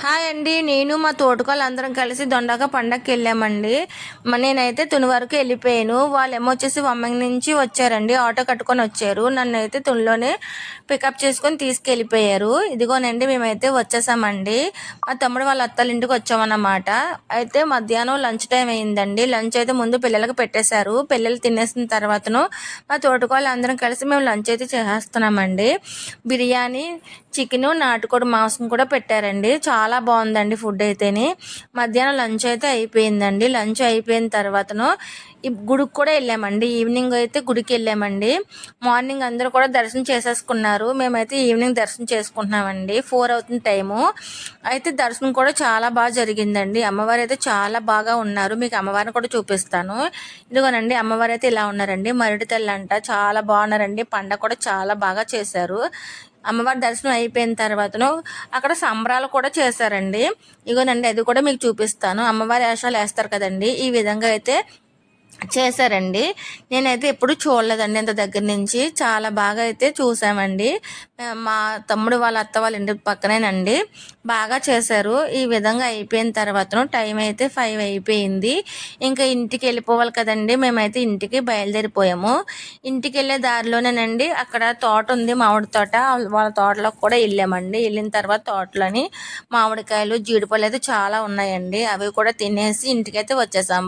Hi అండి. నేను మా తోటకోళ్ళు అందరం కలిసి దొండక పండగకి వెళ్ళామండి. నేనైతే తుని వరకు వెళ్ళిపోయాను. వాళ్ళేమో వచ్చేసి వమ్మంగి నుంచి వచ్చారండి. ఆటో కట్టుకొని వచ్చారు. నన్ను అయితే తునిలోనే పికప్ చేసుకొని తీసుకెళ్ళిపోయారు. ఇదిగోనండి మేమైతే వచ్చేసామండి. మా తమ్ముడు వాళ్ళ అత్తల ఇంటికి వచ్చామన్నమాట. అయితే మధ్యాహ్నం లంచ్ టైం అయిందండి. లంచ్ అయితే ముందు పిల్లలకు పెట్టేశారు. పిల్లలు తినేసిన తర్వాతను మా తోటకోళ్ళు అందరం కలిసి మేము లంచ్ అయితే చేసేస్తున్నామండి. బిర్యానీ, చికెను, నాటుకోడి మాంసం కూడా పెట్టారండి. చాలా బాగుందండి ఫుడ్ అయితేని. మధ్యాహ్నం లంచ్ అయితే అయిపోయిందండి. లంచ్ అయిపోయిన తర్వాతను గుడికి కూడా వెళ్ళామండి. ఈవినింగ్ అయితే గుడికి వెళ్ళామండి. మార్నింగ్ అందరూ కూడా దర్శనం చేసేసుకున్నారు. మేమైతే ఈవినింగ్ దర్శనం చేసుకుంటున్నామండి. 4 అవుతుంది టైము. అయితే దర్శనం కూడా చాలా బాగా జరిగిందండి. అమ్మవారు అయితే చాలా బాగా ఉన్నారు. మీకు అమ్మవారిని కూడా చూపిస్తాను. ఇదిగోనండి అమ్మవారు అయితే ఇలా ఉన్నారండి. మరుడి తల్లి అంట, చాలా బాగున్నారండి. పండగ కూడా చాలా బాగా చేశారు. అమ్మవారి దర్శనం అయిపోయిన తర్వాతను అక్కడ సంబరాలు కూడా చేశారండి. ఇగోనండి అది కూడా మీకు చూపిస్తాను. అమ్మవారి వేషాలు వేస్తారు కదండి, ఈ విధంగా అయితే చేశారండి. నేనైతే ఎప్పుడు చూడలేదండి అంత దగ్గర నుంచి. చాలా బాగా అయితే చూసామండి. మా తమ్ముడు వాళ్ళ అత్త వాళ్ళ ఇంటి పక్కనేనండి. బాగా చేశారు. ఈ విధంగా అయిపోయిన తర్వాత టైం అయితే 5 అయిపోయింది. ఇంకా ఇంటికి వెళ్ళిపోవాలి కదండి. మేమైతే ఇంటికి బయలుదేరిపోయాము. ఇంటికి వెళ్ళే దారిలోనేనండి అక్కడ తోట ఉంది, మామిడి తోట. వాళ్ళ తోటలోకి కూడా వెళ్ళామండి. వెళ్ళిన తర్వాత తోటలోని మామిడికాయలు, జీడిపళ్ళు అయితే చాలా ఉన్నాయండి. అవి కూడా తినేసి ఇంటికైతే వచ్చేసాం.